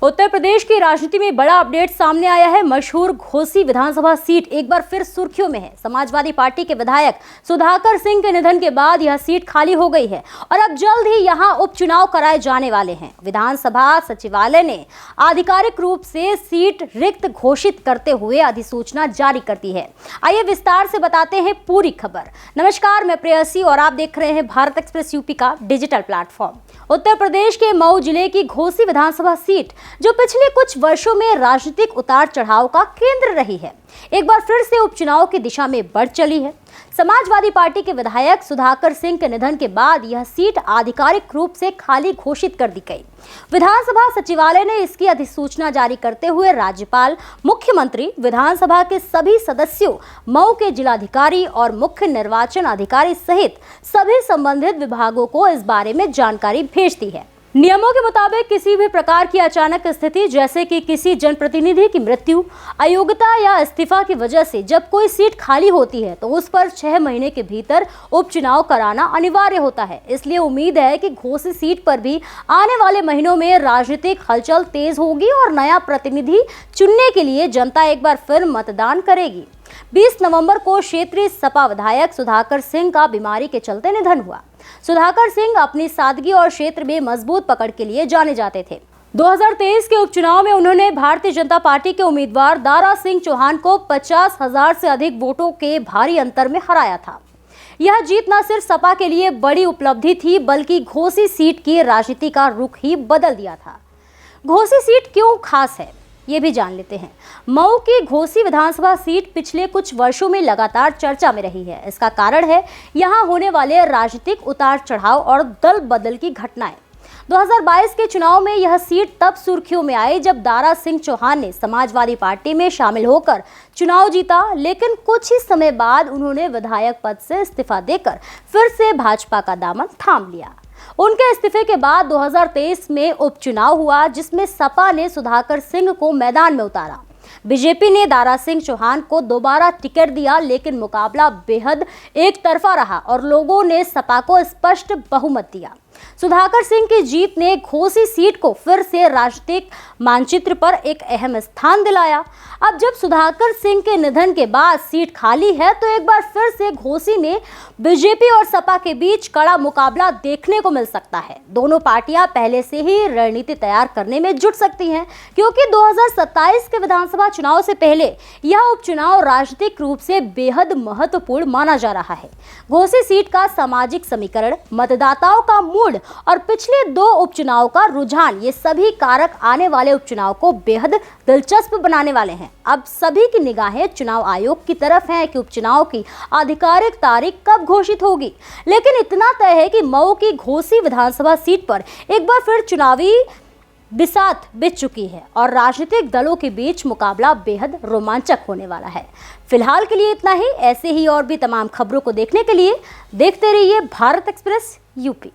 उत्तर प्रदेश की राजनीति में बड़ा अपडेट सामने आया है। मशहूर घोसी विधानसभा सीट एक बार फिर सुर्खियों में है। समाजवादी पार्टी के विधायक सुधाकर सिंह के निधन के बाद यह सीट खाली हो गई है और अब जल्द ही यहां उपचुनाव कराए जाने वाले हैं। विधानसभा सचिवालय ने आधिकारिक रूप से सीट रिक्त घोषित करते हुए अधिसूचना जारी कर दी है। आइए विस्तार से बताते हैं पूरी खबर। नमस्कार, मैं प्रेयसी और आप देख रहे हैं भारत एक्सप्रेस यूपी का डिजिटल प्लेटफॉर्म। उत्तर प्रदेश के मऊ जिले की घोसी विधानसभा सीट जो पिछले कुछ वर्षों में राजनीतिक उतार चढ़ाव का केंद्र रही है, एक बार फिर से उपचुनाव की दिशा में बढ़ चली है। समाजवादी पार्टी के विधायक सुधाकर सिंह के निधन के बाद यह सीट आधिकारिक रूप से खाली घोषित कर दी गई। विधानसभा सचिवालय ने इसकी अधिसूचना जारी करते हुए राज्यपाल, मुख्यमंत्री, विधानसभा के सभी सदस्यों, मऊ के जिलाधिकारी और मुख्य निर्वाचन अधिकारी सहित सभी संबंधित विभागों को इस बारे में जानकारी भेज दी है। नियमों के मुताबिक किसी भी प्रकार की अचानक स्थिति जैसे कि किसी जनप्रतिनिधि की मृत्यु, अयोग्यता या इस्तीफा की वजह से जब कोई सीट खाली होती है तो उस पर 6 महीने के भीतर उपचुनाव कराना अनिवार्य होता है। इसलिए उम्मीद है कि घोसी सीट पर भी आने वाले महीनों में राजनीतिक हलचल तेज होगी और नया प्रतिनिधि चुनने के लिए जनता एक बार फिर मतदान करेगी। 20 नवंबर को क्षेत्रीय सपा विधायक सुधाकर सिंह का बीमारी के चलते निधन हुआ। सुधाकर सिंह अपनी सादगी और क्षेत्र में मजबूत पकड़ के लिए जाने जाते थे। 2023 के उपचुनाव में उन्होंने भारतीय जनता पार्टी के उम्मीदवार दारा सिंह चौहान को 50,000 से अधिक वोटों के भारी अंतर में हराया था। यह जीत न सिर्फ सपा के लिए बड़ी उपलब्धि थी बल्कि घोसी सीट की राजनीति का रुख ही बदल दिया था। घोसी सीट क्यों खास है, ये भी जान लेते हैं। मऊ की घोसी विधानसभा सीट पिछले कुछ वर्षों में लगातार चर्चा में रही है। इसका कारण है यहां होने वाले राजनीतिक उतार चढ़ाव और दल बदल की घटनाएं। 2022 के चुनाव में यह सीट तब सुर्खियों में आई जब दारा सिंह चौहान ने समाजवादी पार्टी में शामिल होकर चुनाव जीता, लेकिन कुछ ही समय बाद उन्होंने विधायक पद से इस्तीफा देकर फिर से भाजपा का दामन थाम लिया। उनके इस्तीफे के बाद 2023 में उपचुनाव हुआ जिसमें सपा ने सुधाकर सिंह को मैदान में उतारा। बीजेपी ने दारा सिंह चौहान को दोबारा टिकट दिया, लेकिन मुकाबला बेहद एक तरफा रहा और लोगों ने सपा को स्पष्ट बहुमत दिया। सुधाकर सिंह की जीत ने घोसी सीट को फिर से राजनीतिक मानचित्र पर एक अहम स्थान दिलाया। अब जब सुधाकर सिंह के निधन के बाद सीट खाली है तो एक बार फिर से घोसी में बीजेपी और सपा के बीच कड़ा मुकाबला देखने को मिल सकता है। दोनों पार्टियां पहले से ही रणनीति तैयार करने में जुट सकती हैं, क्योंकि 2027 के विधानसभा चुनाव से पहले यह उपचुनाव राजनीतिक रूप से बेहद महत्वपूर्ण माना जा रहा है। घोसी सीट का सामाजिक समीकरण, मतदाताओं का मूड और पिछले 2 उपचुनाव का रुझान, ये सभी कारक आने वाले उपचुनाव को बेहद दिलचस्प बनाने वाले हैं। अब सभी की निगाहें चुनाव आयोग की तरफ हैं कि उपचुनाव की आधिकारिक तारीख कब घोषित होगी। लेकिन इतना तय है कि मऊ की घोसी विधानसभा सीट पर एक बार फिर चुनावी बिसात बिछ चुकी है और राजनीतिक दलों के बीच मुकाबला बेहद रोमांचक होने वाला है। फिलहाल के लिए इतना ही। ऐसे ही और भी तमाम खबरों को देखने के लिए देखते रहिए भारत एक्सप्रेस यूपी।